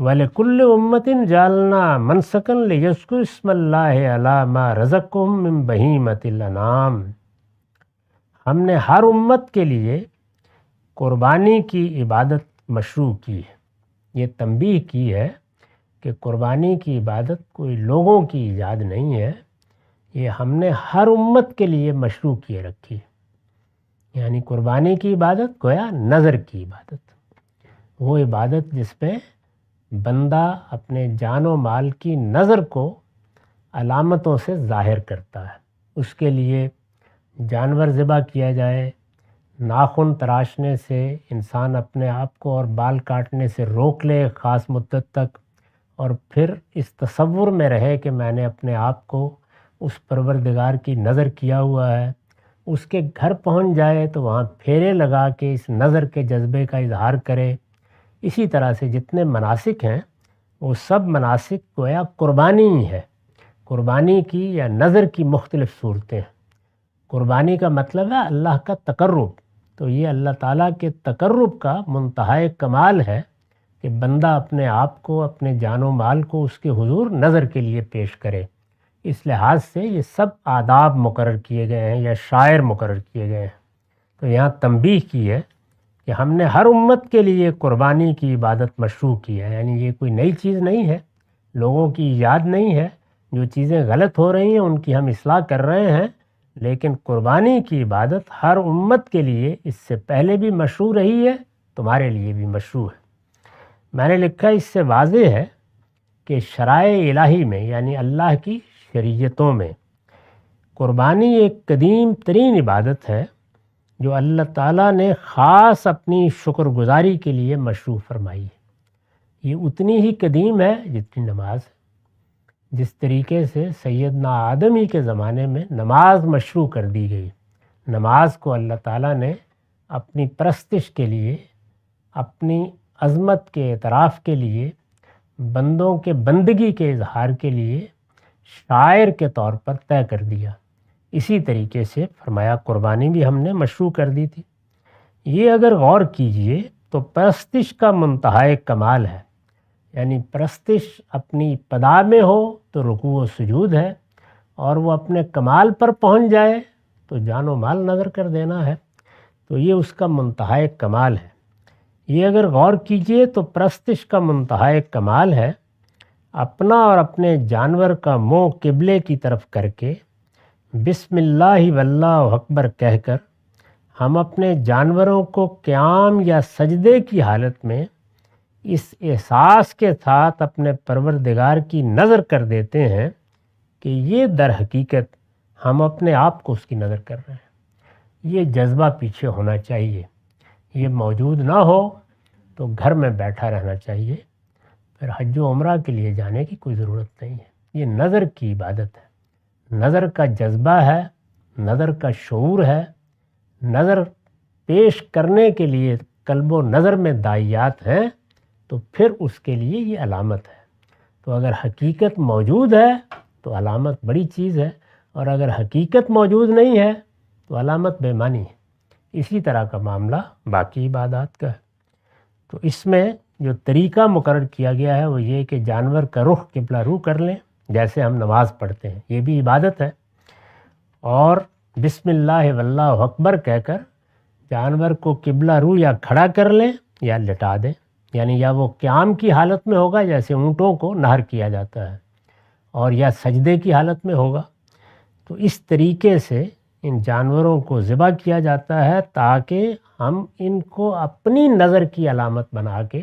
وَلِكُلِّ أُمَّةٍ جَعَلْنَا مَنْسَكًا لِيَذْكُرُوا اسْمَ اللَّهِ عَلَىٰ مَا رَزَقَهُم مِّن بَهِیمَةِ الْأَنْعَامِ۔ ہم نے ہر امت کے لیے قربانی کی عبادت مشروع کی ہے۔ یہ تنبیہ کی ہے کہ قربانی کی عبادت کوئی لوگوں کی ایجاد نہیں ہے، یہ ہم نے ہر امت کے لیے مشروع کیے رکھی ہے۔ یعنی قربانی کی عبادت گویا نظر کی عبادت، وہ عبادت جس پہ بندہ اپنے جان و مال کی نظر کو علامتوں سے ظاہر کرتا ہے۔ اس کے لیے جانور ذبح کیا جائے، ناخن تراشنے سے انسان اپنے آپ کو اور بال کاٹنے سے روک لے خاص مدت تک، اور پھر اس تصور میں رہے کہ میں نے اپنے آپ کو اس پروردگار کی نظر کیا ہوا ہے۔ اس کے گھر پہنچ جائے تو وہاں پھیرے لگا کے اس نظر کے جذبے کا اظہار کرے۔ اسی طرح سے جتنے مناسک ہیں وہ سب مناسک گویا قربانی ہی ہے، قربانی کی یا نظر کی مختلف صورتیں ہیں۔ قربانی کا مطلب ہے اللہ کا تقرب، تو یہ اللہ تعالیٰ کے تقرب کا منتہائے کمال ہے کہ بندہ اپنے آپ کو، اپنے جان و مال کو اس کے حضور نظر کے لیے پیش کرے۔ اس لحاظ سے یہ سب آداب مقرر کیے گئے ہیں یا شاعر مقرر کیے گئے ہیں۔ تو یہاں تنبیہ کی ہے کہ ہم نے ہر امت کے لیے قربانی کی عبادت مشروع کی ہے، یعنی یہ کوئی نئی چیز نہیں ہے، لوگوں کی ایجاد نہیں ہے۔ جو چیزیں غلط ہو رہی ہیں ان کی ہم اصلاح کر رہے ہیں، لیکن قربانی کی عبادت ہر امت کے لیے اس سے پہلے بھی مشروع رہی ہے، تمہارے لیے بھی مشروع ہے۔ میں نے لکھا اس سے واضح ہے کہ شرائع الہی میں یعنی اللہ کی شریعتوں میں قربانی ایک قدیم ترین عبادت ہے جو اللہ تعالیٰ نے خاص اپنی شکر گزاری کے لیے مشروع فرمائی ہے۔ یہ اتنی ہی قدیم ہے جتنی نماز ہے۔ جس طریقے سے سیدنا آدم ہی کے زمانے میں نماز مشروع کر دی گئی، نماز کو اللہ تعالیٰ نے اپنی پرستش کے لیے، اپنی عظمت کے اعتراف کے لیے، بندوں کے بندگی کے اظہار کے لیے شاعر کے طور پر طے کر دیا۔ اسی طریقے سے فرمایا قربانی بھی ہم نے مشروع کر دی تھی۔ یہ اگر غور کیجئے تو پرستش کا منتہائے کمال ہے، یعنی پرستش اپنی ابتدا میں ہو تو رکوع و سجود ہے، اور وہ اپنے کمال پر پہنچ جائے تو جان و مال نظر کر دینا ہے۔ تو یہ اس کا منتہائے کمال ہے۔ یہ اگر غور کیجئے تو پرستش کا منتہائے کمال ہے اپنا اور اپنے جانور کا منہ قبلے کی طرف کر کے بسم اللہ واللہ اکبر کہہ کر ہم اپنے جانوروں کو قیام یا سجدے کی حالت میں اس احساس کے ساتھ اپنے پروردگار کی نظر کر دیتے ہیں کہ یہ در حقیقت ہم اپنے آپ کو اس کی نظر کر رہے ہیں۔ یہ جذبہ پیچھے ہونا چاہیے، یہ موجود نہ ہو تو گھر میں بیٹھا رہنا چاہیے، پھر حج و عمرہ کے لیے جانے کی کوئی ضرورت نہیں ہے۔ یہ نظر کی عبادت ہے، نظر کا جذبہ ہے، نظر کا شعور ہے، نظر پیش کرنے کے لیے قلب و نظر میں داعیات ہیں، تو پھر اس کے لیے یہ علامت ہے۔ تو اگر حقیقت موجود ہے تو علامت بڑی چیز ہے، اور اگر حقیقت موجود نہیں ہے تو علامت بے معنی ہے۔ اسی طرح کا معاملہ باقی عبادات کا ہے۔ تو اس میں جو طریقہ مقرر کیا گیا ہے وہ یہ کہ جانور کا رخ قبلہ رو کر لیں، جیسے ہم نماز پڑھتے ہیں، یہ بھی عبادت ہے، اور بسم اللہ واللہ اکبر کہہ کر جانور کو قبلہ رو یا کھڑا کر لیں یا لٹا دیں، یعنی یا وہ قیام کی حالت میں ہوگا جیسے اونٹوں کو نہر کیا جاتا ہے، اور یا سجدے کی حالت میں ہوگا۔ تو اس طریقے سے ان جانوروں کو ذبح کیا جاتا ہے تاکہ ہم ان کو اپنی نظر کی علامت بنا کے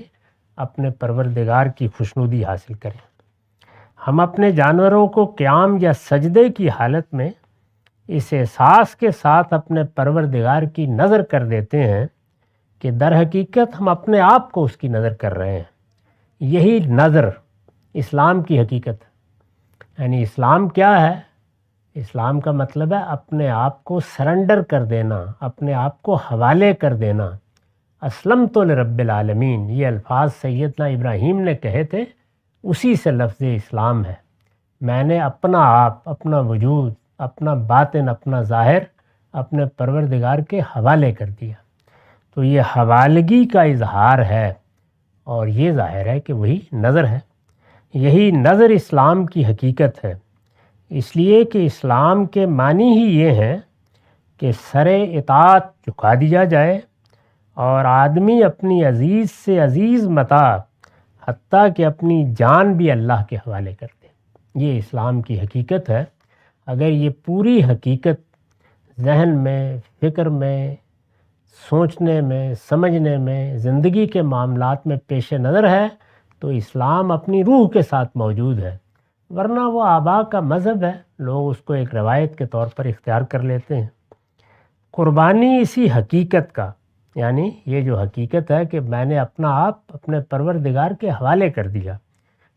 اپنے پروردگار کی خوشنودی حاصل کریں۔ ہم اپنے جانوروں کو قیام یا سجدے کی حالت میں اس احساس کے ساتھ اپنے پروردگار کی نظر کر دیتے ہیں کہ در حقیقت ہم اپنے آپ کو اس کی نظر کر رہے ہیں۔ یہی نظر اسلام کی حقیقت ہے۔ یعنی اسلام کیا ہے؟ اسلام کا مطلب ہے اپنے آپ کو سرنڈر کر دینا، اپنے آپ کو حوالے کر دینا۔ اسلمت لرب العالمین، یہ الفاظ سیدنا ابراہیم نے کہے تھے، اسی سے لفظ اسلام ہے۔ میں نے اپنا آپ، اپنا وجود، اپنا باطن، اپنا ظاہر اپنے پروردگار کے حوالے کر دیا۔ تو یہ حوالگی کا اظہار ہے، اور یہ ظاہر ہے کہ وہی نظر ہے، یہی نظر اسلام کی حقیقت ہے، اس لیے کہ اسلام کے معنی ہی یہ ہیں کہ سر اطاعت جھکا دیا جائے اور آدمی اپنی عزیز سے عزیز متاع حتیٰ کہ اپنی جان بھی اللہ کے حوالے کر دے۔ یہ اسلام کی حقیقت ہے۔ اگر یہ پوری حقیقت ذہن میں، فکر میں، سوچنے میں، سمجھنے میں، زندگی کے معاملات میں پیش نظر ہے تو اسلام اپنی روح کے ساتھ موجود ہے، ورنہ وہ آبا کا مذہب ہے، لوگ اس کو ایک روایت کے طور پر اختیار کر لیتے ہیں۔ قربانی اسی حقیقت کا، یعنی یہ جو حقیقت ہے کہ میں نے اپنا آپ اپنے پروردگار کے حوالے کر دیا،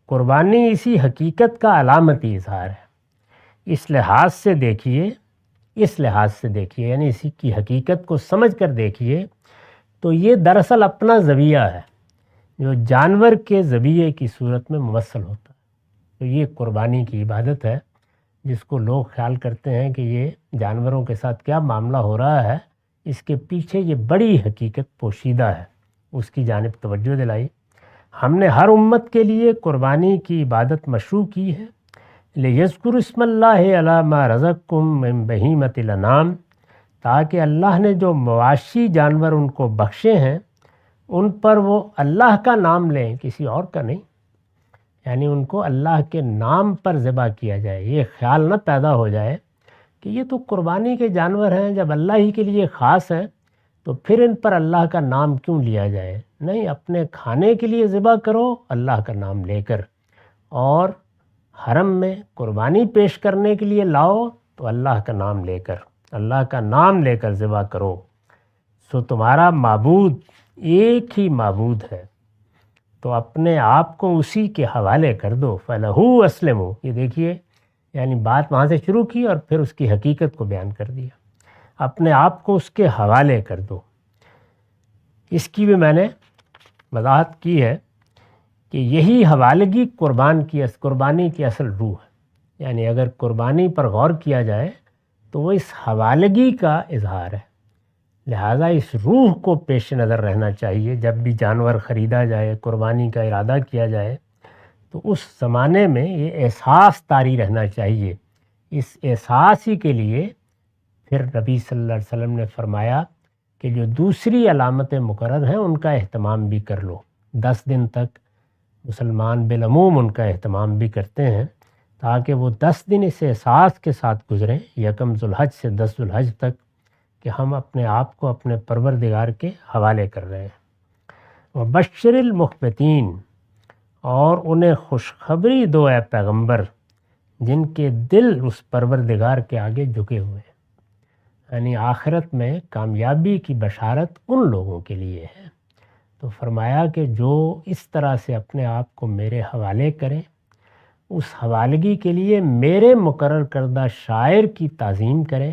قربانی اسی حقیقت کا علامتی اظہار ہے۔ اس لحاظ سے دیکھیے یعنی اسی کی حقیقت کو سمجھ کر دیکھیے تو یہ دراصل اپنا ذبیحہ ہے جو جانور کے ذبیحے کی صورت میں ممثل ہوتا ہے۔ تو یہ قربانی کی عبادت ہے جس کو لوگ خیال کرتے ہیں کہ یہ جانوروں کے ساتھ کیا معاملہ ہو رہا ہے، اس کے پیچھے یہ بڑی حقیقت پوشیدہ ہے، اس کی جانب توجہ دلائی۔ ہم نے ہر امت کے لیے قربانی کی عبادت مشروع کی ہے، لِيَذْكُرُوا اسْمَ اللَّهِ عَلَىٰ مَا رَزَقَكُم مِّن بَهِيمَةِ الْأَنْعَامِ، تاکہ اللہ نے جو مواشی جانور ان کو بخشے ہیں ان پر وہ اللہ کا نام لیں، کسی اور کا نہیں، یعنی ان کو اللہ کے نام پر ذبح کیا جائے۔ یہ خیال نہ پیدا ہو جائے کہ یہ تو قربانی کے جانور ہیں، جب اللہ ہی کے لیے خاص ہیں تو پھر ان پر اللہ کا نام کیوں لیا جائے؟ نہیں، اپنے کھانے کے لیے ذبح کرو اللہ کا نام لے کر، اور حرم میں قربانی پیش کرنے کے لیے لاؤ تو اللہ کا نام لے کر ذبح کرو۔ سو تمہارا معبود ایک ہی معبود ہے، تو اپنے آپ کو اسی کے حوالے کر دو۔ فَلَهُ أَسْلِمُوا، یہ دیکھیے، یعنی بات وہاں سے شروع کی اور پھر اس کی حقیقت کو بیان کر دیا۔ اپنے آپ کو اس کے حوالے کر دو۔ اس کی بھی میں نے وضاحت کی ہے کہ یہی حوالگی قربانی کی اصل روح ہے، یعنی اگر قربانی پر غور کیا جائے تو وہ اس حوالگی کا اظہار ہے، لہٰذا اس روح کو پیش نظر رہنا چاہیے۔ جب بھی جانور خریدا جائے، قربانی کا ارادہ کیا جائے تو اس زمانے میں یہ احساس طاری رہنا چاہیے۔ اس احساس ہی کے لیے پھر نبی صلی اللہ علیہ وسلم نے فرمایا کہ جو دوسری علامتیں مقرر ہیں ان کا اہتمام بھی کر لو۔ 10 دن تک مسلمان بالعموم ان کا اہتمام بھی کرتے ہیں تاکہ وہ 10 دن اس احساس کے ساتھ گزریں، 1 ذوالحج سے 10 ذوالحج تک، کہ ہم اپنے آپ کو اپنے پروردگار کے حوالے کر رہے ہیں۔ وَبَشِّرِ الْمُخْبِتِينَ، اور انہیں خوشخبری دو اے پیغمبر جن کے دل اس پروردگار کے آگے جھکے ہوئے ہیں، یعنی آخرت میں کامیابی کی بشارت ان لوگوں کے لیے ہے۔ تو فرمایا کہ جو اس طرح سے اپنے آپ کو میرے حوالے کریں، اس حوالگی کے لیے میرے مقرر کردہ شاعر کی تعظیم کریں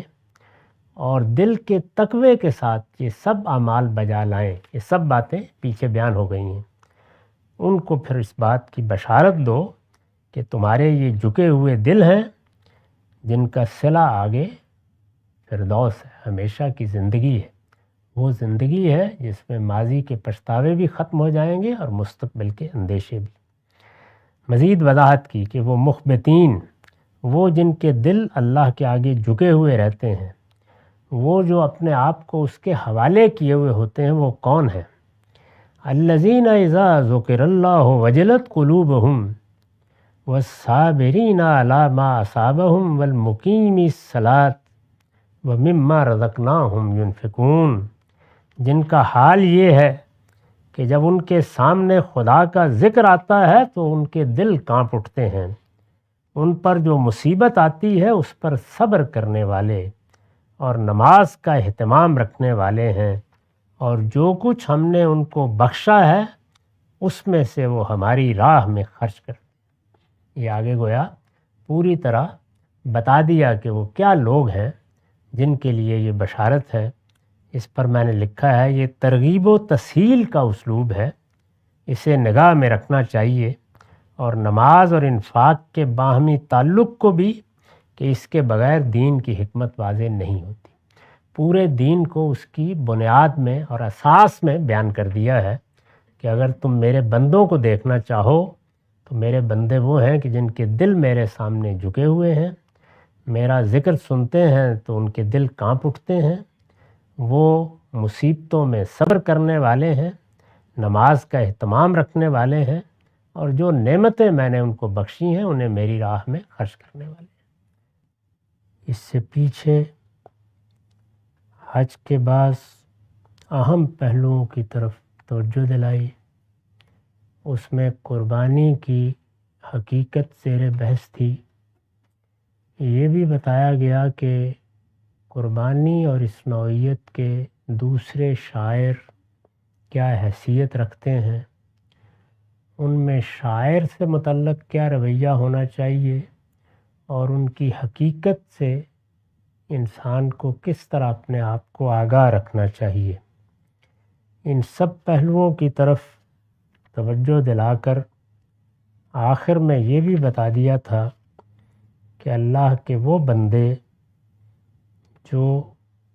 اور دل کے تقوی کے ساتھ یہ سب اعمال بجا لائیں، یہ سب باتیں پیچھے بیان ہو گئی ہیں، ان کو پھر اس بات کی بشارت دو کہ تمہارے یہ جھکے ہوئے دل ہیں جن کا صلہ آگے فردوس ہے، ہمیشہ کی زندگی ہے، وہ زندگی ہے جس میں ماضی کے پچھتاوے بھی ختم ہو جائیں گے اور مستقبل کے اندیشے بھی۔ مزید وضاحت کی کہ وہ مخبتین، وہ جن کے دل اللہ کے آگے جھکے ہوئے رہتے ہیں، وہ جو اپنے آپ کو اس کے حوالے کیے ہوئے ہوتے ہیں، وہ کون ہیں؟ الذین اذا ذکر اللہ وجلت قلوبہم والصابرین علی ما اصابہم والمقیمی الصلاۃ ومما رزقناہم ینفقون، جن کا حال یہ ہے کہ جب ان کے سامنے خدا کا ذکر آتا ہے تو ان کے دل کانپ اٹھتے ہیں، ان پر جو مصیبت آتی ہے اس پر صبر کرنے والے اور نماز کا اہتمام رکھنے والے ہیں، اور جو کچھ ہم نے ان کو بخشا ہے اس میں سے وہ ہماری راہ میں خرچ کرتے۔ یہ آگے گویا پوری طرح بتا دیا کہ وہ کیا لوگ ہیں جن کے لیے یہ بشارت ہے۔ اس پر میں نے لکھا ہے یہ ترغیب و تسہیل کا اسلوب ہے، اسے نگاہ میں رکھنا چاہیے، اور نماز اور انفاق کے باہمی تعلق کو بھی، کہ اس کے بغیر دین کی حکمت واضح نہیں ہوتی۔ پورے دین کو اس کی بنیاد میں اور اساس میں بیان کر دیا ہے کہ اگر تم میرے بندوں کو دیکھنا چاہو تو میرے بندے وہ ہیں کہ جن کے دل میرے سامنے جھکے ہوئے ہیں، میرا ذکر سنتے ہیں تو ان کے دل کانپ اٹھتے ہیں، وہ مصیبتوں میں صبر کرنے والے ہیں، نماز کا اہتمام رکھنے والے ہیں، اور جو نعمتیں میں نے ان کو بخشی ہیں انہیں میری راہ میں خرچ کرنے والے ہیں۔ اس سے پیچھے حج کے بعض اہم پہلوؤں کی طرف توجہ دلائی۔ اس میں قربانی کی حقیقت زیر بحث تھی۔ یہ بھی بتایا گیا کہ قربانی اور اس نوعیت کے دوسرے شاعر کیا حیثیت رکھتے ہیں، ان میں شاعر سے متعلق کیا رویہ ہونا چاہیے، اور ان کی حقیقت سے انسان کو کس طرح اپنے آپ کو آگاہ رکھنا چاہیے۔ ان سب پہلوؤں کی طرف توجہ دلا کر آخر میں یہ بھی بتا دیا تھا کہ اللہ کے وہ بندے جو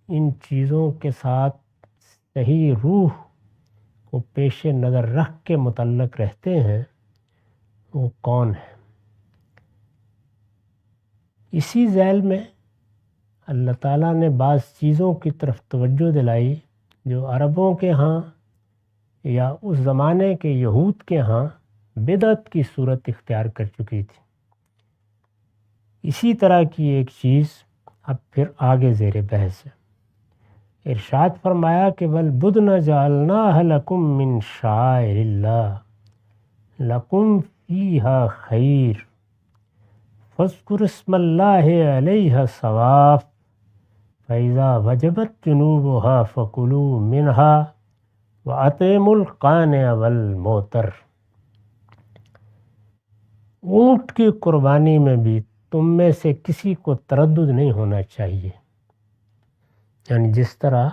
ان چیزوں کے ساتھ صحیح روح کو پیش نظر رکھ کے متعلق رہتے ہیں وہ کون ہیں۔ اسی ذیل میں اللہ تعالیٰ نے بعض چیزوں کی طرف توجہ دلائی جو عربوں کے ہاں یا اس زمانے کے یہود کے ہاں بدعت کی صورت اختیار کر چکی تھی۔ اسی طرح کی ایک چیز اب پھر آگے زیر بحث ہے۔ ارشاد فرمایا کہ وَالْبُدْنَ جَعَلْنَاهَا لَكُم مِّن شَعَائِرِ اللَّهِ لَكُمْ فِيهَا خَيْرٌ فَاذْكُرُوا اسْمَ اللَّهِ عَلَيْهَا صَوَافَ فَإِذَا وَجَبَتْ جُنُوبُهَا فَكُلُوا مِنْهَا وَأَطْعِمُوا الْقَانِعَ وَالْمُعْتَرَّ۔ اونٹ کی قربانی میں بھی تم میں سے کسی کو تردد نہیں ہونا چاہیے، یعنی جس طرح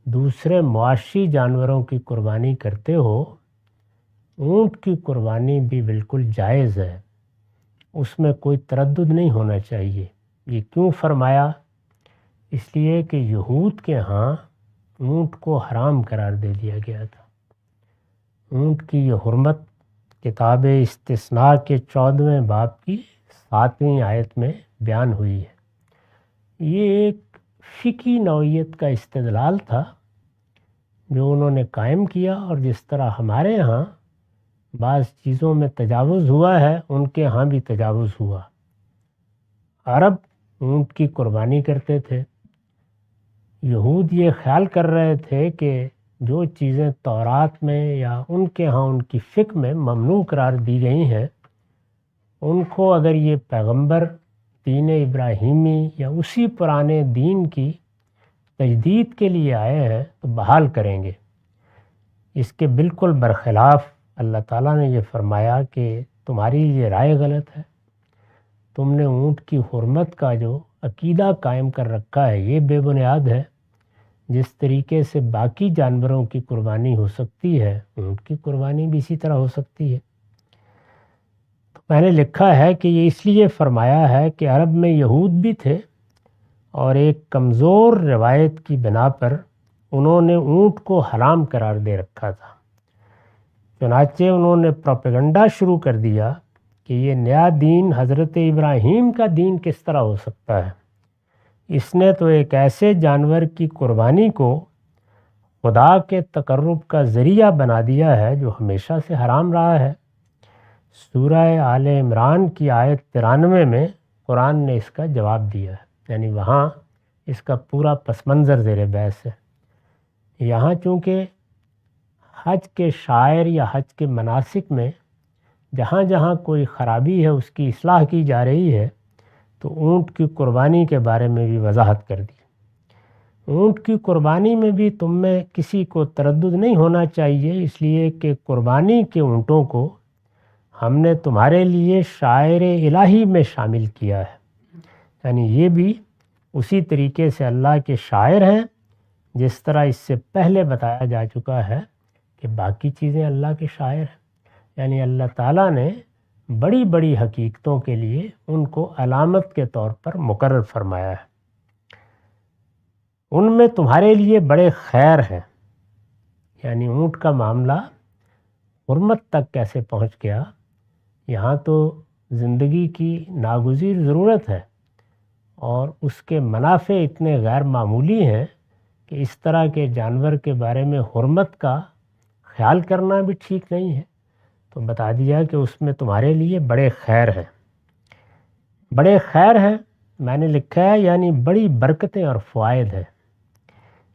دوسرے معاشی جانوروں کی قربانی کرتے ہو، اونٹ کی قربانی بھی بالکل جائز ہے، اس میں کوئی تردد نہیں ہونا چاہیے۔ یہ کیوں فرمایا؟ اس لیے کہ یہود کے ہاں اونٹ کو حرام قرار دے دیا گیا تھا۔ اونٹ کی یہ حرمت کتاب استثناء کے 14ویں باب کی 7ویں آیت میں بیان ہوئی ہے۔ یہ ایک فقہی نوعیت کا استدلال تھا جو انہوں نے قائم کیا، اور جس طرح ہمارے ہاں بعض چیزوں میں تجاوز ہوا ہے ان کے ہاں بھی تجاوز ہوا۔ عرب اونٹ کی قربانی کرتے تھے، یہود یہ خیال کر رہے تھے کہ جو چیزیں تورات میں یا ان کے ہاں ان کی فقہ میں ممنوع قرار دی گئی ہیں، ان کو اگر یہ پیغمبر دین ابراہیمی یا اسی پرانے دین کی تجدید کے لیے آئے ہیں تو بحال کریں گے۔ اس کے بالکل برخلاف اللہ تعالیٰ نے یہ فرمایا کہ تمہاری یہ رائے غلط ہے، تم نے اونٹ کی حرمت کا جو عقیدہ قائم کر رکھا ہے یہ بے بنیاد ہے۔ جس طریقے سے باقی جانوروں کی قربانی ہو سکتی ہے، اونٹ کی قربانی بھی اسی طرح ہو سکتی ہے۔ تو میں نے لکھا ہے کہ یہ اس لیے فرمایا ہے کہ عرب میں یہود بھی تھے، اور ایک کمزور روایت کی بنا پر انہوں نے اونٹ کو حرام قرار دے رکھا تھا۔ چنانچہ انہوں نے پروپیگنڈا شروع کر دیا کہ یہ نیا دین حضرت ابراہیم کا دین کس طرح ہو سکتا ہے، اس نے تو ایک ایسے جانور کی قربانی کو خدا کے تقرب کا ذریعہ بنا دیا ہے جو ہمیشہ سے حرام رہا ہے۔ سورہ آل عمران کی آیت 93 میں قرآن نے اس کا جواب دیا ہے، یعنی وہاں اس کا پورا پس منظر زیر بحث ہے۔ یہاں چونکہ حج کے شاعر یا حج کے مناسک میں جہاں جہاں کوئی خرابی ہے اس کی اصلاح کی جا رہی ہے، تو اونٹ کی قربانی کے بارے میں بھی وضاحت کر دی۔ اونٹ کی قربانی میں بھی تم میں کسی کو تردد نہیں ہونا چاہیے، اس لیے کہ قربانی کے اونٹوں کو ہم نے تمہارے لیے شاعر الہی میں شامل کیا ہے، یعنی یہ بھی اسی طریقے سے اللہ کے شاعر ہیں جس طرح اس سے پہلے بتایا جا چکا ہے کہ باقی چیزیں اللہ کے شاعر ہیں۔ یعنی اللہ تعالیٰ نے بڑی بڑی حقیقتوں کے لیے ان کو علامت کے طور پر مقرر فرمایا ہے۔ ان میں تمہارے لیے بڑے خیر ہیں، یعنی اونٹ کا معاملہ حرمت تک کیسے پہنچ گیا؟ یہاں تو زندگی کی ناگزیر ضرورت ہے اور اس کے منافع اتنے غیر معمولی ہیں کہ اس طرح کے جانور کے بارے میں حرمت کا خیال کرنا بھی ٹھیک نہیں ہے۔ تو بتا دیا کہ اس میں تمہارے لیے بڑے خیر ہیں، بڑے خیر ہیں میں نے لکھا ہے یعنی بڑی برکتیں اور فوائد ہیں۔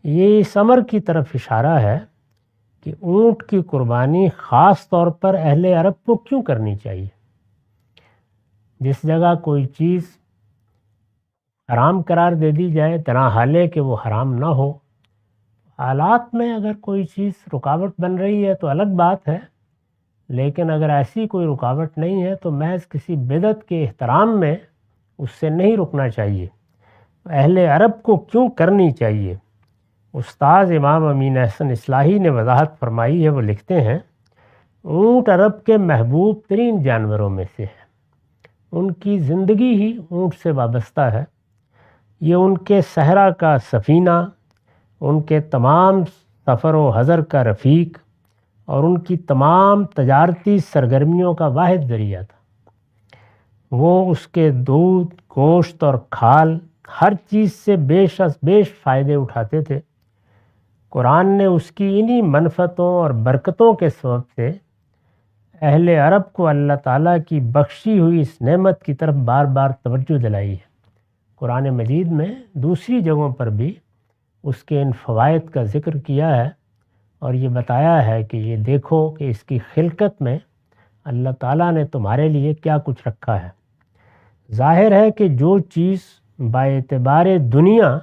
یہ اس امر کی طرف اشارہ ہے کہ اونٹ کی قربانی خاص طور پر اہل عرب کو کیوں کرنی چاہیے۔ جس جگہ کوئی چیز حرام قرار دے دی جائے تنا حالے کہ وہ حرام نہ ہو، حالات میں اگر کوئی چیز رکاوٹ بن رہی ہے تو الگ بات ہے، لیکن اگر ایسی کوئی رکاوٹ نہیں ہے تو محض کسی بدعت کے احترام میں اس سے نہیں رکنا چاہیے۔ اہل عرب کو کیوں کرنی چاہیے؟ استاذ امام امین احسن اصلاحی نے وضاحت فرمائی ہے، وہ لکھتے ہیں اونٹ عرب کے محبوب ترین جانوروں میں سے ہے، ان کی زندگی ہی اونٹ سے وابستہ ہے، یہ ان کے صحرا کا سفینہ، ان کے تمام سفر و حضر کا رفیق اور ان کی تمام تجارتی سرگرمیوں کا واحد ذریعہ تھا۔ وہ اس کے دودھ، گوشت اور کھال ہر چیز سے بیش از بیش فائدے اٹھاتے تھے۔ قرآن نے اس کی انہی منفعتوں اور برکتوں کے سبب سے اہل عرب کو اللہ تعالیٰ کی بخشی ہوئی اس نعمت کی طرف بار بار توجہ دلائی ہے۔ قرآن مجید میں دوسری جگہوں پر بھی اس کے ان فوائد کا ذکر کیا ہے اور یہ بتایا ہے کہ یہ دیکھو کہ اس کی خلقت میں اللہ تعالیٰ نے تمہارے لیے کیا کچھ رکھا ہے۔ ظاہر ہے کہ جو چیز باعتبار دنیا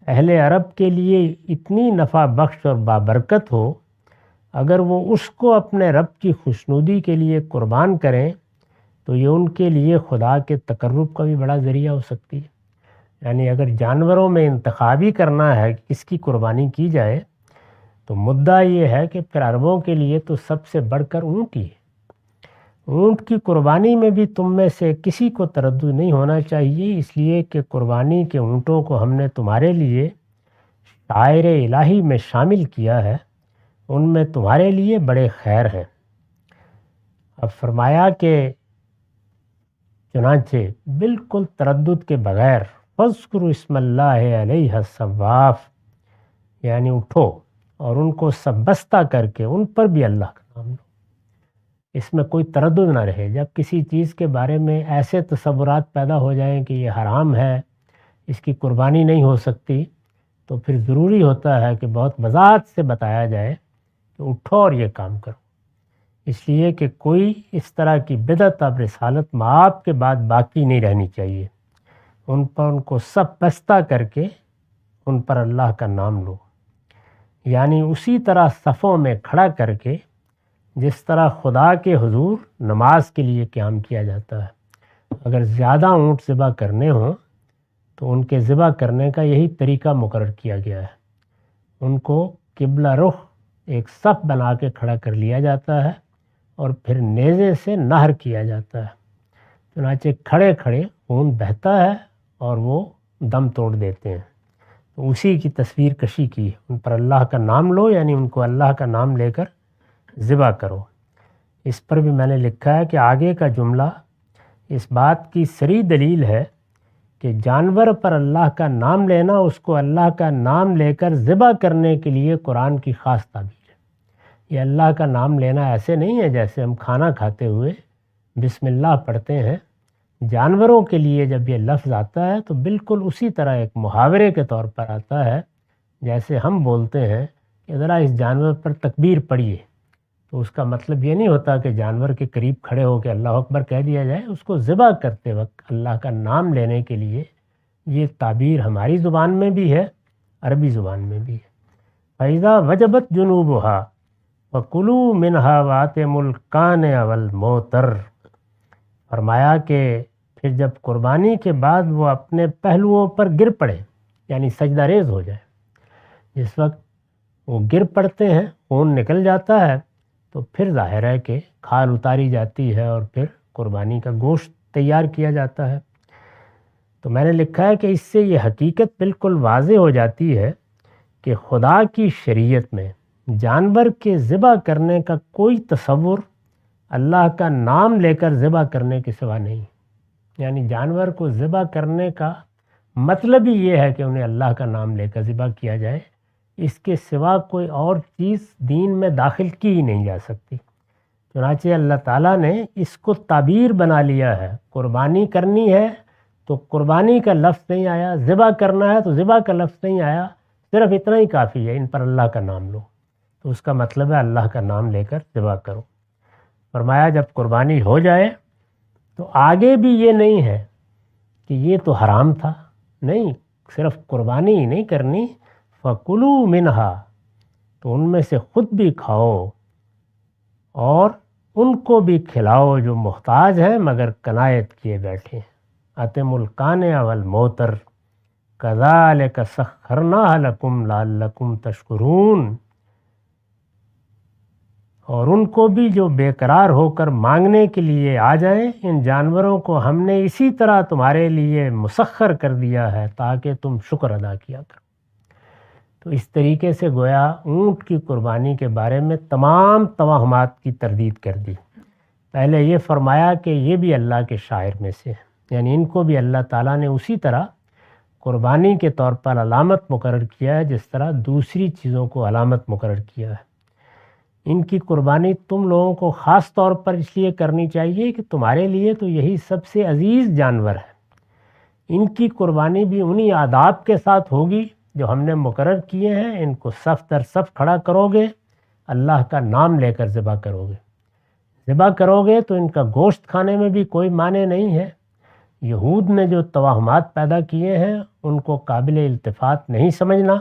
اہل عرب کے لیے اتنی نفع بخش اور بابرکت ہو، اگر وہ اس کو اپنے رب کی خوشنودی کے لیے قربان کریں تو یہ ان کے لیے خدا کے تقرب کا بھی بڑا ذریعہ ہو سکتی ہے۔ یعنی اگر جانوروں میں انتخابی کرنا ہے کہ کس کی قربانی کی جائے تو مدعا یہ ہے کہ پھر عربوں کے لیے تو سب سے بڑھ کر اونٹ ہی ہے۔ اونٹ کی قربانی میں بھی تم میں سے کسی کو تردد نہیں ہونا چاہیے، اس لیے کہ قربانی کے اونٹوں کو ہم نے تمہارے لیے شعائر الہی میں شامل کیا ہے، ان میں تمہارے لیے بڑے خیر ہیں۔ اب فرمایا کہ چنانچہ بالکل تردد کے بغیر فاذکروا اسم اللہ علیہ الصواف، یعنی اٹھو اور ان کو سبستہ کر کے ان پر بھی اللہ کا نام لو۔ اس میں کوئی تردد نہ رہے۔ جب کسی چیز کے بارے میں ایسے تصورات پیدا ہو جائیں کہ یہ حرام ہے، اس کی قربانی نہیں ہو سکتی، تو پھر ضروری ہوتا ہے کہ بہت وضاحت سے بتایا جائے کہ اٹھو اور یہ کام کرو، اس لیے کہ کوئی اس طرح کی بدعت اب رسالت مآب کے بعد باقی نہیں رہنی چاہیے۔ ان کو سب بستہ کر کے ان پر اللہ کا نام لو، یعنی اسی طرح صفوں میں کھڑا کر کے جس طرح خدا کے حضور نماز کے لیے قیام کیا جاتا ہے۔ اگر زیادہ اونٹ ذبح کرنے ہوں تو ان کے ذبح کرنے کا یہی طریقہ مقرر کیا گیا ہے۔ ان کو قبلہ رخ ایک صف بنا کے کھڑا کر لیا جاتا ہے اور پھر نیزے سے نہر کیا جاتا ہے، چنانچہ کھڑے کھڑے خون بہتا ہے اور وہ دم توڑ دیتے ہیں۔ تو اسی کی تصویر کشی کی ہے۔ ان پر اللہ کا نام لو، یعنی ان کو اللہ کا نام لے کر ذبح کرو۔ اس پر بھی میں نے لکھا ہے کہ آگے کا جملہ اس بات کی صریح دلیل ہے کہ جانور پر اللہ کا نام لینا اس کو اللہ کا نام لے کر ذبح کرنے کے لیے قرآن کی خاص تعبیر ہے۔ یہ اللہ کا نام لینا ایسے نہیں ہے جیسے ہم کھانا کھاتے ہوئے بسم اللہ پڑھتے ہیں۔ جانوروں کے لیے جب یہ لفظ آتا ہے تو بالکل اسی طرح ایک محاورے کے طور پر آتا ہے، جیسے ہم بولتے ہیں کہ ذرا اس جانور پر تکبیر پڑھیے، تو اس کا مطلب یہ نہیں ہوتا کہ جانور کے قریب کھڑے ہو کے اللہ اکبر کہہ دیا جائے۔ اس کو ذبح کرتے وقت اللہ کا نام لینے کے لیے یہ تعبیر ہماری زبان میں بھی ہے، عربی زبان میں بھی ہے۔ فَإِذَا وَجَبَتْ جُنُوبُهَا وَكُلُوا مِنْهَا وَأَطْعِمُوا الْقَانِعَ وَالْمُعْتَرَّ، فرمایا کہ پھر جب قربانی کے بعد وہ اپنے پہلوؤں پر گر پڑے، یعنی سجدہ ریز ہو جائے، جس وقت وہ گر پڑتے ہیں خون نکل جاتا ہے تو پھر ظاہر ہے کہ کھال اتاری جاتی ہے اور پھر قربانی کا گوشت تیار کیا جاتا ہے۔ تو میں نے لکھا ہے کہ اس سے یہ حقیقت بالکل واضح ہو جاتی ہے کہ خدا کی شریعت میں جانور کے ذبح کرنے کا کوئی تصور اللہ کا نام لے کر ذبح کرنے کے سوا نہیں. یعنی جانور کو ذبح کرنے کا مطلب ہی یہ ہے کہ انہیں اللہ کا نام لے کر ذبح کیا جائے. اس کے سوا کوئی اور چیز دین میں داخل کی ہی نہیں جا سکتی. چنانچہ اللہ تعالیٰ نے اس کو تعبیر بنا لیا ہے. قربانی کرنی ہے تو قربانی کا لفظ نہیں آیا، ذبح کرنا ہے تو ذبح کا لفظ نہیں آیا، صرف اتنا ہی کافی ہے، ان پر اللہ کا نام لو. تو اس کا مطلب ہے اللہ کا نام لے کر ذبح کرو. فرمایا جب قربانی ہو جائے تو آگے بھی یہ نہیں ہے کہ یہ تو حرام تھا، نہیں، صرف قربانی ہی نہیں کرنی. فَكُلُوا مِنْهَا، تو ان میں سے خود بھی کھاؤ اور ان کو بھی کھلاؤ جو محتاج ہیں مگر کنایت کیے بیٹھے ہیں. أَطِعِمُوا الْقَانِعَ وَالْمُعْتَرَّ كَذَلِكَ سَخَّرْنَاهَا لَكُمْ لَعَلَّكُمْ تَشْكُرُونَ. اور ان کو بھی جو بے قرار ہو کر مانگنے کے لیے آ جائیں. ان جانوروں کو ہم نے اسی طرح تمہارے لیے مسخر کر دیا ہے تاکہ تم شکر ادا کیا کرو. تو اس طریقے سے گویا اونٹ کی قربانی کے بارے میں تمام توہمات کی تردید کر دی. پہلے یہ فرمایا کہ یہ بھی اللہ کے شاعر میں سے ہیں، یعنی ان کو بھی اللہ تعالیٰ نے اسی طرح قربانی کے طور پر علامت مقرر کیا ہے جس طرح دوسری چیزوں کو علامت مقرر کیا ہے. ان کی قربانی تم لوگوں کو خاص طور پر اس لیے کرنی چاہیے کہ تمہارے لیے تو یہی سب سے عزیز جانور ہے. ان کی قربانی بھی انہی آداب کے ساتھ ہوگی جو ہم نے مقرر کیے ہیں. ان کو صف در صف کھڑا کرو گے، اللہ کا نام لے کر ذبح کرو گے. ذبح کرو گے تو ان کا گوشت کھانے میں بھی کوئی معنی نہیں ہے. یہود نے جو توہمات پیدا کیے ہیں ان کو قابل التفات نہیں سمجھنا.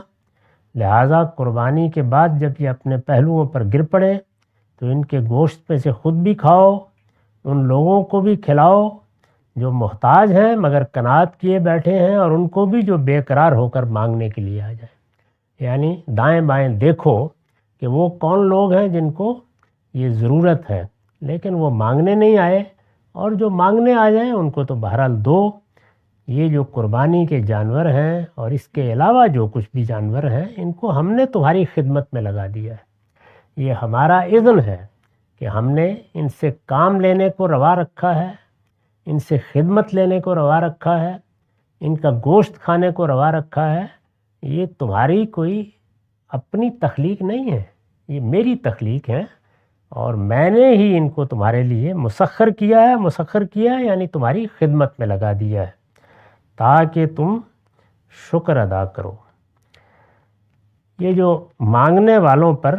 لہٰذا قربانی کے بعد جب یہ اپنے پہلوؤں پر گر پڑے تو ان کے گوشت میں سے خود بھی کھاؤ، ان لوگوں کو بھی کھلاؤ جو محتاج ہیں مگر قناعت کیے بیٹھے ہیں، اور ان کو بھی جو بے قرار ہو کر مانگنے کے لیے آ جائیں. یعنی دائیں بائیں دیکھو کہ وہ کون لوگ ہیں جن کو یہ ضرورت ہے لیکن وہ مانگنے نہیں آئے، اور جو مانگنے آ جائیں ان کو تو بہرحال دو. یہ جو قربانی کے جانور ہیں اور اس کے علاوہ جو کچھ بھی جانور ہیں ان کو ہم نے تمہاری خدمت میں لگا دیا ہے. یہ ہمارا اذن ہے کہ ہم نے ان سے کام لینے کو روا رکھا ہے، ان سے خدمت لینے کو روا رکھا ہے، ان کا گوشت کھانے کو روا رکھا ہے. یہ تمہاری کوئی اپنی تخلیق نہیں ہے، یہ میری تخلیق ہے، اور میں نے ہی ان کو تمہارے لیے مسخر کیا ہے. مسخر کیا ہے یعنی تمہاری خدمت میں لگا دیا ہے تاکہ تم شکر ادا کرو. یہ جو مانگنے والوں پر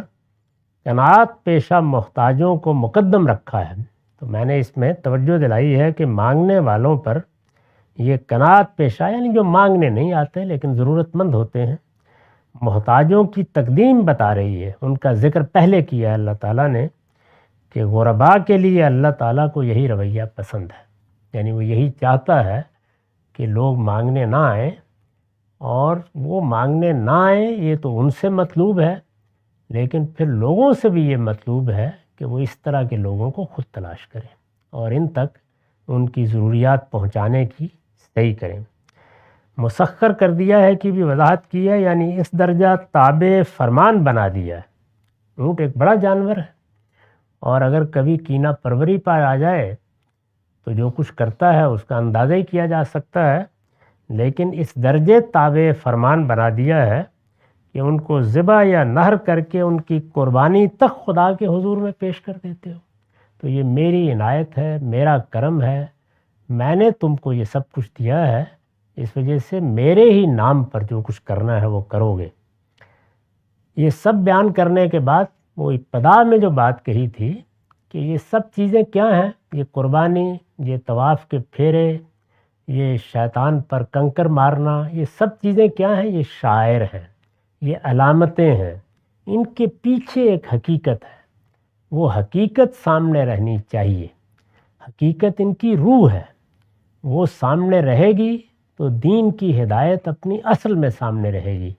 قناعت پیشہ محتاجوں کو مقدم رکھا ہے، تو میں نے اس میں توجہ دلائی ہے کہ مانگنے والوں پر یہ قناعت پیشہ یعنی جو مانگنے نہیں آتے لیکن ضرورت مند ہوتے ہیں، محتاجوں کی تقدیم بتا رہی ہے. ان کا ذکر پہلے کیا ہے اللہ تعالیٰ نے کہ غرباء کے لیے اللہ تعالیٰ کو یہی رویہ پسند ہے. یعنی وہ یہی چاہتا ہے کہ لوگ مانگنے نہ آئیں، اور وہ مانگنے نہ آئیں یہ تو ان سے مطلوب ہے، لیکن پھر لوگوں سے بھی یہ مطلوب ہے کہ وہ اس طرح کے لوگوں کو خود تلاش کریں اور ان تک ان کی ضروریات پہنچانے کی صحیح کریں. مسخر کر دیا ہے کہ بھی وضاحت کی ہے، یعنی اس درجہ تابع فرمان بنا دیا ہے. اونٹ ایک بڑا جانور ہے، اور اگر کبھی کینہ پروری پر آ جائے تو جو کچھ کرتا ہے اس کا اندازہ ہی کیا جا سکتا ہے. لیکن اس درجے تابع فرمان بنا دیا ہے کہ ان کو ذبح یا نحر کر کے ان کی قربانی تک خدا کے حضور میں پیش کر دیتے ہو. تو یہ میری عنایت ہے، میرا کرم ہے، میں نے تم کو یہ سب کچھ دیا ہے، اس وجہ سے میرے ہی نام پر جو کچھ کرنا ہے وہ کرو گے. یہ سب بیان کرنے کے بعد وہ ابتدا میں جو بات کہی تھی کہ یہ سب چیزیں کیا ہیں، یہ قربانی، یہ طواف کے پھیرے، یہ شیطان پر کنکر مارنا، یہ سب چیزیں کیا ہیں، یہ شاعر ہیں، یہ علامتیں ہیں. ان کے پیچھے ایک حقیقت ہے، وہ حقیقت سامنے رہنی چاہیے. حقیقت ان کی روح ہے، وہ سامنے رہے گی تو دین کی ہدایت اپنی اصل میں سامنے رہے گی.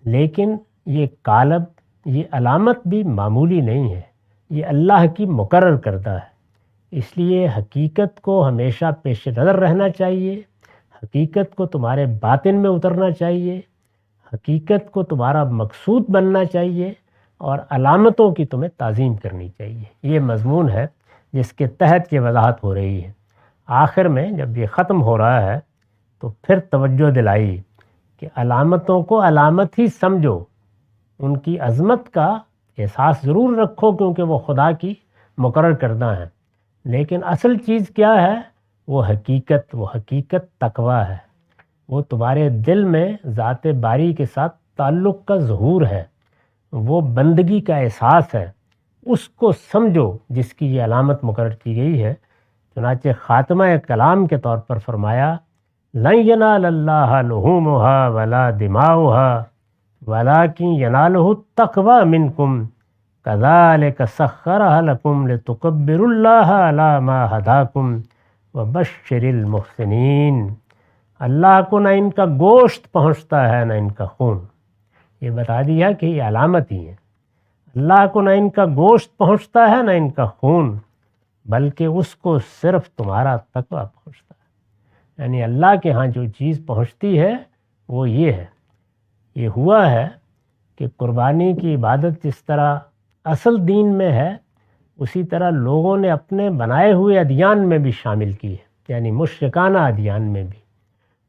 لیکن یہ قالب، یہ علامت بھی معمولی نہیں ہے، یہ اللہ کی مقرر کردہ ہے. اس لیے حقیقت کو ہمیشہ پیش نظر رہنا چاہیے، حقیقت کو تمہارے باطن میں اترنا چاہیے، حقیقت کو تمہارا مقصود بننا چاہیے، اور علامتوں کی تمہیں تعظیم کرنی چاہیے۔ یہ مضمون ہے جس کے تحت یہ وضاحت ہو رہی ہے۔ آخر میں جب یہ ختم ہو رہا ہے تو پھر توجہ دلائی کہ علامتوں کو علامت ہی سمجھو، ان کی عظمت کا احساس ضرور رکھو کیونکہ وہ خدا کی مقرر کردہ ہیں، لیکن اصل چیز کیا ہے؟ وہ حقیقت تقوی ہے۔ وہ تمہارے دل میں ذات باری کے ساتھ تعلق کا ظہور ہے، وہ بندگی کا احساس ہے، اس کو سمجھو جس کی یہ علامت مقرر کی گئی ہے۔ چنانچہ خاتمہ کلام کے طور پر فرمایا لن ینال اللہ لحومها ولا دماؤها ولکن ینالہ التقوی منکم کذالک سخرها لکم لتکبروا اللہ علی ما ہداکم وبشر المحسنین۔ اللہ کو نہ ان کا گوشت پہنچتا ہے نہ ان کا خون۔ یہ بتا دیا کہ یہ علامت ہی ہے۔ اللہ کو نہ ان کا گوشت پہنچتا ہے نہ ان کا خون، بلکہ اس کو صرف تمہارا تقوی پہنچتا ہے۔ یعنی اللہ کے ہاں جو چیز پہنچتی ہے وہ یہ ہے۔ یہ ہوا ہے کہ قربانی کی عبادت جس طرح اصل دین میں ہے، اسی طرح لوگوں نے اپنے بنائے ہوئے ادیان میں بھی شامل کی ہے، یعنی مشرکانہ ادیان میں بھی،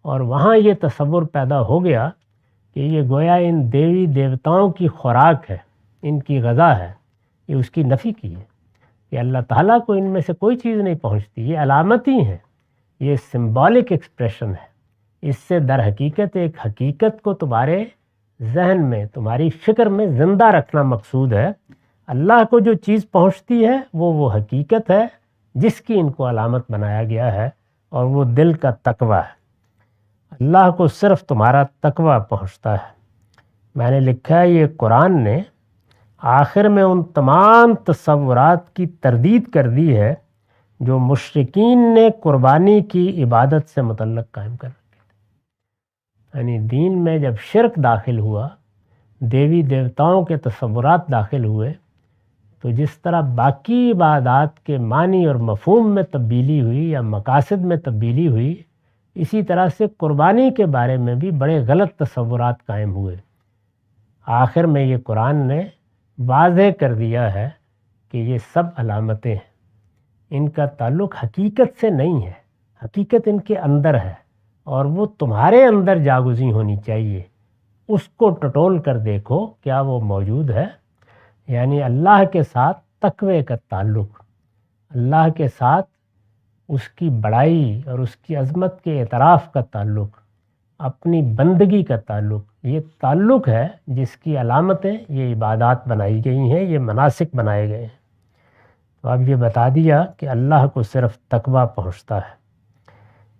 اور وہاں یہ تصور پیدا ہو گیا کہ یہ گویا ان دیوی دیوتاؤں کی خوراک ہے، ان کی غذا ہے۔ یہ اس کی نفی کی ہے کہ اللہ تعالیٰ کو ان میں سے کوئی چیز نہیں پہنچتی، یہ علامت ہی ہے، یہ سمبولک ایکسپریشن ہے۔ اس سے در حقیقت ایک حقیقت کو تمہارے ذہن میں، تمہاری فکر میں زندہ رکھنا مقصود ہے۔ اللہ کو جو چیز پہنچتی ہے وہ حقیقت ہے جس کی ان کو علامت بنایا گیا ہے، اور وہ دل کا تقوی ہے۔ اللہ کو صرف تمہارا تقوی پہنچتا ہے۔ میں نے لکھا ہے یہ قرآن نے آخر میں ان تمام تصورات کی تردید کر دی ہے جو مشرکین نے قربانی کی عبادت سے متعلق قائم کر رکھے تھے۔ یعنی دین میں جب شرک داخل ہوا، دیوی دیوتاؤں کے تصورات داخل ہوئے، تو جس طرح باقی عبادات کے معنی اور مفہوم میں تبدیلی ہوئی یا مقاصد میں تبدیلی ہوئی، اسی طرح سے قربانی کے بارے میں بھی بڑے غلط تصورات قائم ہوئے۔ آخر میں یہ قرآن نے واضح کر دیا ہے کہ یہ سب علامتیں ہیں، ان کا تعلق حقیقت سے نہیں ہے، حقیقت ان کے اندر ہے، اور وہ تمہارے اندر جاگزی ہونی چاہیے۔ اس کو ٹٹول کر دیکھو کیا وہ موجود ہے؟ یعنی اللہ کے ساتھ تقوی کا تعلق، اللہ کے ساتھ اس کی بڑائی اور اس کی عظمت کے اعتراف کا تعلق، اپنی بندگی کا تعلق، یہ تعلق ہے جس کی علامتیں یہ عبادات بنائی گئی ہیں، یہ مناسک بنائے گئے ہیں۔ تو اب یہ بتا دیا کہ اللہ کو صرف تقوی پہنچتا ہے۔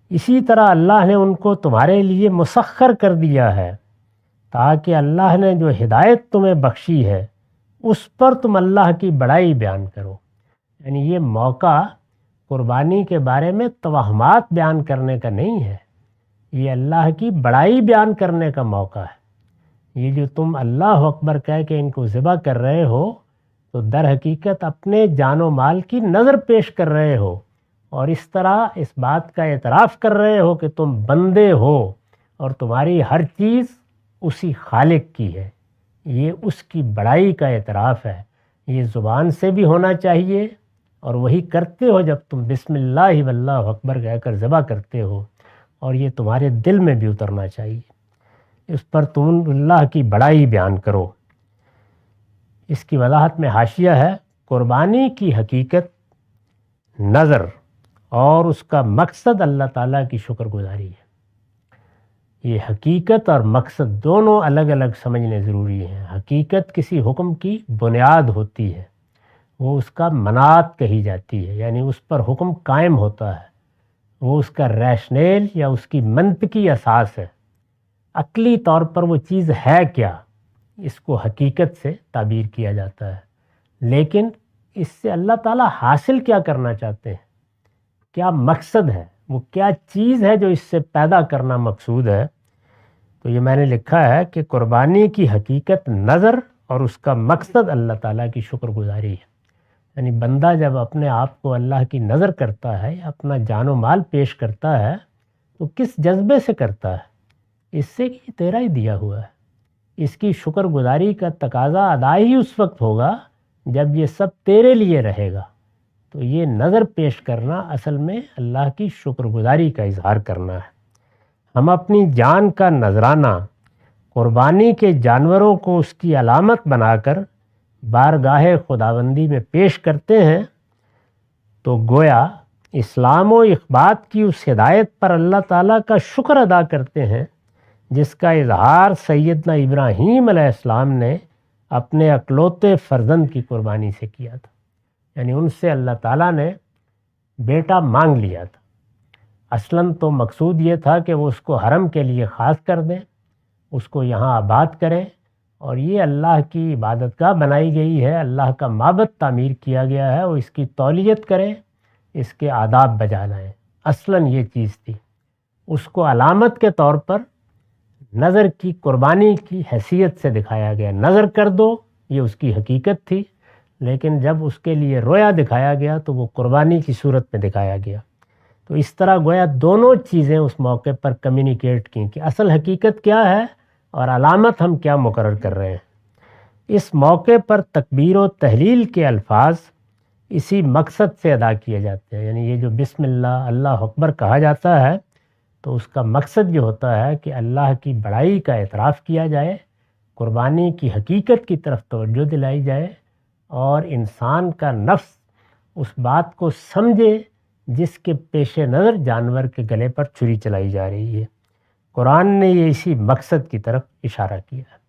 اسی طرح اللہ نے ان کو تمہارے لیے مسخر کر دیا ہے تاکہ اللہ نے جو ہدایت تمہیں بخشی ہے اس پر تم اللہ کی بڑائی بیان کرو۔ یعنی یہ موقع قربانی کے بارے میں توہمات بیان کرنے کا نہیں ہے، یہ اللہ کی بڑائی بیان کرنے کا موقع ہے۔ یہ جو تم اللہ اکبر کہہ کے ان کو ذبح کر رہے ہو تو در حقیقت اپنے جان و مال کی نظر پیش کر رہے ہو، اور اس طرح اس بات کا اعتراف کر رہے ہو کہ تم بندے ہو اور تمہاری ہر چیز اسی خالق کی ہے۔ یہ اس کی بڑائی کا اعتراف ہے۔ یہ زبان سے بھی ہونا چاہیے، اور وہی کرتے ہو جب تم بسم اللہ واللہ اکبر کہہ کر ذبح کرتے ہو، اور یہ تمہارے دل میں بھی اترنا چاہیے۔ اس پر تم اللہ کی بڑائی بیان کرو۔ اس کی وضاحت میں حاشیہ ہے، قربانی کی حقیقت نظر اور اس کا مقصد اللہ تعالیٰ کی شکر گزاری ہے۔ یہ حقیقت اور مقصد دونوں الگ الگ سمجھنے ضروری ہیں۔ حقیقت کسی حکم کی بنیاد ہوتی ہے، وہ اس کا منات کہی جاتی ہے، یعنی اس پر حکم قائم ہوتا ہے، وہ اس کا ریشنیل یا اس کی منطقی اساس ہے۔ عقلی طور پر وہ چیز ہے کیا، اس کو حقیقت سے تعبیر کیا جاتا ہے۔ لیکن اس سے اللہ تعالیٰ حاصل کیا کرنا چاہتے ہیں، کیا مقصد ہے، وہ کیا چیز ہے جو اس سے پیدا کرنا مقصود ہے۔ تو یہ میں نے لکھا ہے کہ قربانی کی حقیقت نظر اور اس کا مقصد اللہ تعالیٰ کی شکر گزاری ہے۔ یعنی بندہ جب اپنے آپ کو اللہ کی نظر کرتا ہے، اپنا جان و مال پیش کرتا ہے، تو کس جذبے سے کرتا ہے؟ اس سے کہ یہ تیرا ہی دیا ہوا ہے، اس کی شکر گزاری کا تقاضا ادا ہی اس وقت ہوگا جب یہ سب تیرے لیے رہے گا۔ تو یہ نظر پیش کرنا اصل میں اللہ کی شکر گزاری کا اظہار کرنا ہے۔ ہم اپنی جان کا نذرانہ قربانی کے جانوروں کو اس کی علامت بنا کر بارگاہ خداوندی میں پیش کرتے ہیں تو گویا اسلام و اخبات کی اس ہدایت پر اللہ تعالیٰ کا شکر ادا کرتے ہیں جس کا اظہار سیدنا ابراہیم علیہ السلام نے اپنے اکلوتے فرزند کی قربانی سے کیا تھا۔ یعنی ان سے اللہ تعالیٰ نے بیٹا مانگ لیا تھا۔ اصلاً تو مقصود یہ تھا کہ وہ اس کو حرم کے لیے خاص کر دیں، اس کو یہاں آباد کریں، اور یہ اللہ کی عبادت گاہ بنائی گئی ہے، اللہ کا معبد تعمیر کیا گیا ہے، وہ اس کی تولیت کریں، اس کے آداب بجا لائیں۔ اصلاً یہ چیز تھی، اس کو علامت کے طور پر نظر کی قربانی کی حیثیت سے دکھایا گیا۔ نظر کر دو، یہ اس کی حقیقت تھی، لیکن جب اس کے لیے رویا دکھایا گیا تو وہ قربانی کی صورت میں دکھایا گیا۔ تو اس طرح گویا دونوں چیزیں اس موقع پر کمیونیکیٹ کی کہ اصل حقیقت کیا ہے اور علامت ہم کیا مقرر کر رہے ہیں۔ اس موقع پر تکبیر و تحلیل کے الفاظ اسی مقصد سے ادا کیے جاتے ہیں۔ یعنی یہ جو بسم اللہ، اللہ اکبر کہا جاتا ہے تو اس کا مقصد یہ ہوتا ہے کہ اللہ کی بڑائی کا اعتراف کیا جائے، قربانی کی حقیقت کی طرف توجہ دلائی جائے، اور انسان کا نفس اس بات کو سمجھے جس کے پیش نظر جانور کے گلے پر چھری چلائی جا رہی ہے۔ قرآن نے یہ اسی مقصد کی طرف اشارہ کیا ہے۔